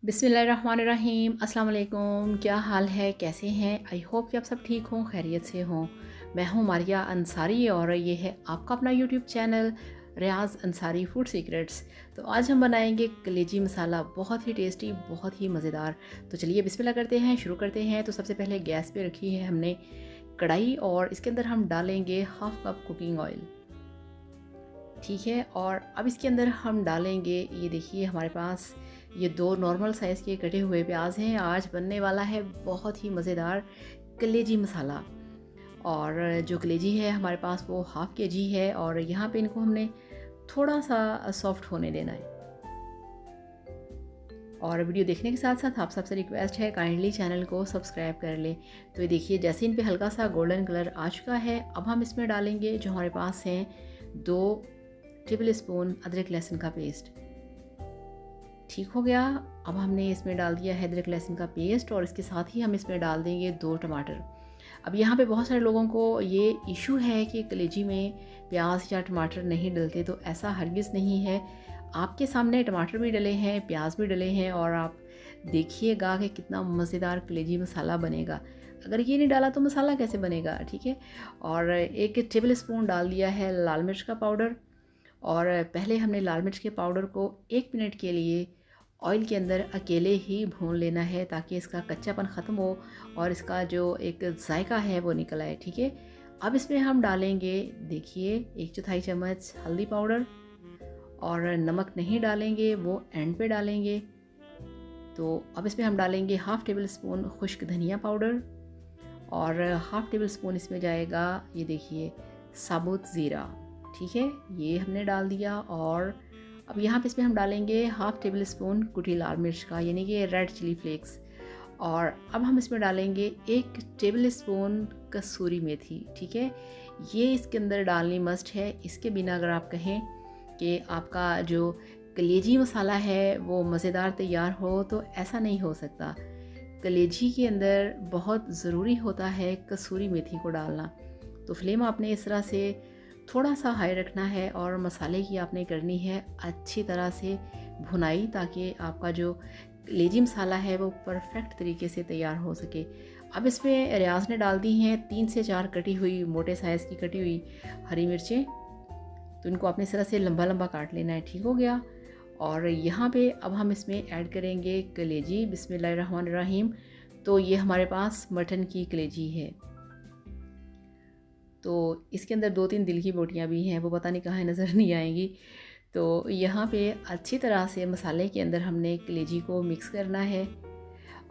बिस्मिल्लाहिर्रहमानिर्रहीम। अस्सलाम वालेकुम। क्या हाल है, कैसे हैं? आई होप कि आप सब ठीक हों, खैरियत से हों। मैं हूं मारिया अंसारी और ये है आपका अपना यूट्यूब चैनल रियाज़ अंसारी फूड सीक्रेट्स। तो आज हम बनाएंगे कलेजी मसाला, बहुत ही टेस्टी, बहुत ही मज़ेदार। तो चलिए बिस्मिल्लाह करते हैं, शुरू करते हैं। तो सबसे पहले गैस पे रखी है हमने कढ़ाई और इसके अंदर हम डालेंगे हाफ़ कप कुकिंग ऑयल। ठीक है, और अब इसके अंदर हम डालेंगे, ये देखिए हमारे पास ये 2 नॉर्मल साइज़ के कटे हुए प्याज हैं। आज बनने वाला है बहुत ही मज़ेदार कलेजी मसाला। और जो कलेजी है हमारे पास वो हाफ़ केजी है और यहाँ पे इनको हमने थोड़ा सा सॉफ्ट होने देना है। और वीडियो देखने के साथ साथ आप सबसे रिक्वेस्ट है काइंडली चैनल को सब्सक्राइब कर लें। तो ये देखिए जैसे इन पे हल्का सा गोल्डन कलर आ चुका है, अब हम इसमें डालेंगे जो हमारे पास हैं 2 टेबल स्पून अदरक लहसुन का पेस्ट। ठीक हो गया। अब हमने इसमें डाल दिया है अदरक लहसुन का पेस्ट और इसके साथ ही हम इसमें डाल देंगे 2 टमाटर। अब यहाँ पे बहुत सारे लोगों को ये इशू है कि कलेजी में प्याज या टमाटर नहीं डलते, तो ऐसा हरगिज़ नहीं है। आपके सामने टमाटर भी डले हैं, प्याज भी डले हैं और आप देखिएगा कि कितना मज़ेदार कलेजी मसाला बनेगा। अगर ये नहीं डाला तो मसाला कैसे बनेगा? ठीक है। और 1 टेबल स्पून डाल दिया है लाल मिर्च का पाउडर। और पहले हमने लाल मिर्च के पाउडर को 1 मिनट के लिए ऑयल के अंदर अकेले ही भून लेना है ताकि इसका कच्चापन ख़त्म हो और इसका जो एक जायका है वो निकल आए। ठीक है। अब इसमें हम डालेंगे, देखिए 1/4 चम्मच हल्दी पाउडर और नमक नहीं डालेंगे, वो एंड पे डालेंगे। तो अब इसमें हम डालेंगे हाफ़ टेबल स्पून खुश्क धनिया पाउडर और हाफ़ टेबल स्पून इसमें जाएगा, ये देखिए साबुत ज़ीरा। ठीक है, ये हमने डाल दिया। और अब यहाँ पे इसमें हम डालेंगे हाफ़ टेबल स्पून कुटी लाल मिर्च का, यानी कि रेड चिली फ्लेक्स। और अब हम इसमें डालेंगे 1 टेबल स्पून कसूरी मेथी। ठीक है, ये इसके अंदर डालनी मस्ट है। इसके बिना अगर आप कहें कि आपका जो कलेजी मसाला है वो मज़ेदार तैयार हो तो ऐसा नहीं हो सकता। कलेजी के अंदर बहुत ज़रूरी होता है कसूरी मेथी को डालना। तो फ्लेम आपने इस तरह से थोड़ा सा हाई रखना है और मसाले की आपने करनी है अच्छी तरह से भुनाई, ताकि आपका जो कलेजी मसाला है वो परफेक्ट तरीके से तैयार हो सके। अब इसमें रियाज ने डाल दी हैं 3 से 4 कटी हुई मोटे साइज़ की कटी हुई हरी मिर्चें। तो इनको आपने इस तरह से लंबा लंबा काट लेना है। ठीक हो गया। और यहाँ पे अब हम इसमें ऐड करेंगे कलेजी। बिस्मिल्लाहिर्रहमानिर्रहीम। तो ये हमारे पास मटन की कलेजी है। तो इसके अंदर 2-3 दिल की बोटियाँ भी हैं, वो पता नहीं कहाँ नज़र नहीं आएंगी। तो यहाँ पे अच्छी तरह से मसाले के अंदर हमने कलेजी को मिक्स करना है।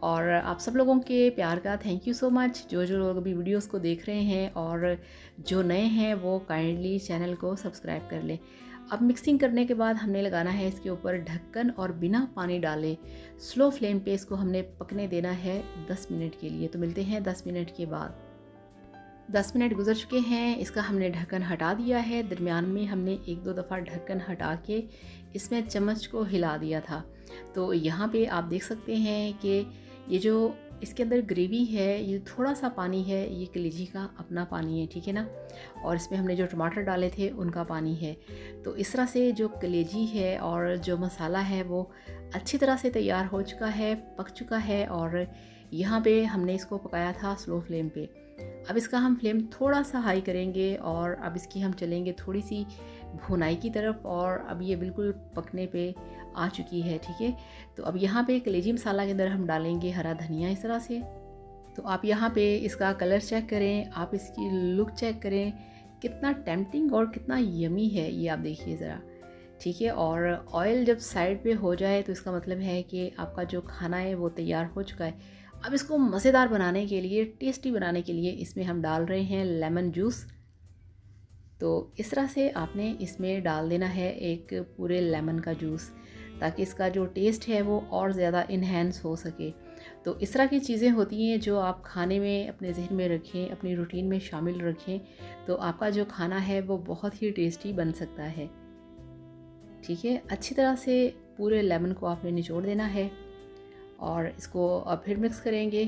और आप सब लोगों के प्यार का थैंक यू सो मच। जो जो लोग अभी वीडियोस को देख रहे हैं और जो नए हैं वो काइंडली चैनल को सब्सक्राइब कर लें। अब मिक्सिंग करने के बाद हमने लगाना है इसके ऊपर ढक्कन और बिना पानी डाले स्लो फ्लेम पे इसको हमने पकने देना है 10 मिनट के लिए। तो मिलते हैं 10 मिनट के बाद। 10 मिनट गुजर चुके हैं, इसका हमने ढक्कन हटा दिया है। दरमियान में हमने 1-2 दफ़ा ढक्कन हटा के इसमें चम्मच को हिला दिया था। तो यहाँ पे आप देख सकते हैं कि ये जो इसके अंदर ग्रेवी है ये थोड़ा सा पानी है, ये कलेजी का अपना पानी है। ठीक है ना। और इसमें हमने जो टमाटर डाले थे उनका पानी है। तो इस तरह से जो कलेजी है और जो मसाला है वो अच्छी तरह से तैयार हो चुका है, पक चुका है। और यहाँ पे हमने इसको पकाया था स्लो फ्लेम पे। अब इसका हम फ्लेम थोड़ा सा हाई करेंगे और अब इसकी हम चलेंगे थोड़ी सी भुनाई की तरफ। और अब ये बिल्कुल पकने पे आ चुकी है। ठीक है। तो अब यहाँ पे कलेजी मसाला के अंदर हम डालेंगे हरा धनिया इस तरह से। तो आप यहाँ पे इसका कलर चेक करें, आप इसकी लुक चेक करें, कितना टेम्पटिंग और कितना यमी है ये आप देखिए ज़रा। ठीक है। और ऑयल जब साइड पे हो जाए तो इसका मतलब है कि आपका जो खाना है वो तैयार हो चुका है। अब इसको मज़ेदार बनाने के लिए, टेस्टी बनाने के लिए इसमें हम डाल रहे हैं लेमन जूस। तो इस तरह से आपने इसमें डाल देना है एक पूरे लेमन का जूस, ताकि इसका जो टेस्ट है वो और ज़्यादा इन्हेंस हो सके। तो इस तरह की चीज़ें होती हैं जो आप खाने में अपने जहन में रखें, अपनी रूटीन में शामिल रखें, तो आपका जो खाना है वो बहुत ही टेस्टी बन सकता है। ठीक है। अच्छी तरह से पूरे लेमन को आपने निचोड़ देना है और इसको अब फिर मिक्स करेंगे।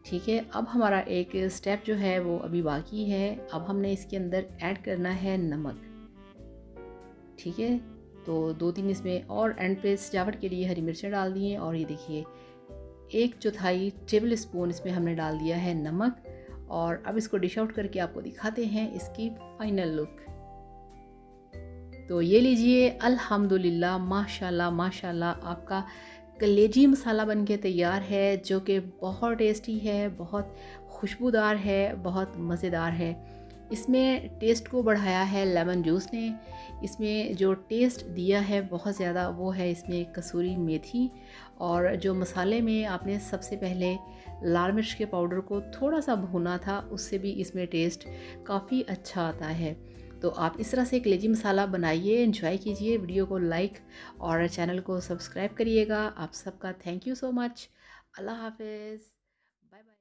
ठीक है। अब हमारा एक स्टेप जो है वो अभी बाकी है। अब हमने इसके अंदर ऐड करना है नमक। ठीक है। तो 2-3 इसमें और एंड पे सजावट के लिए हरी मिर्चें डाल दी हैं। और ये देखिए 1/4 टेबल स्पून इसमें हमने डाल दिया है नमक। और अब इसको डिश आउट करके आपको दिखाते हैं इसकी फाइनल लुक। तो ये लीजिए, अल्हम्दुलिल्लाह, माशाल्लाह माशाल्लाह, आपका कलेजी मसाला बन के तैयार है, जो कि बहुत टेस्टी है, बहुत खुशबूदार है, बहुत मज़ेदार है। इसमें टेस्ट को बढ़ाया है लेमन जूस ने। इसमें जो टेस्ट दिया है बहुत ज़्यादा, वो है इसमें कसूरी मेथी। और जो मसाले में आपने सबसे पहले लाल मिर्च के पाउडर को थोड़ा सा भुना था, उससे भी इसमें टेस्ट काफ़ी अच्छा आता है। तो आप इस तरह से कलेजी मसाला बनाइए, एंजॉय कीजिए। वीडियो को लाइक और चैनल को सब्सक्राइब करिएगा। आप सबका थैंक यू सो मच। अल्लाह हाफ़िज़। Bye bye.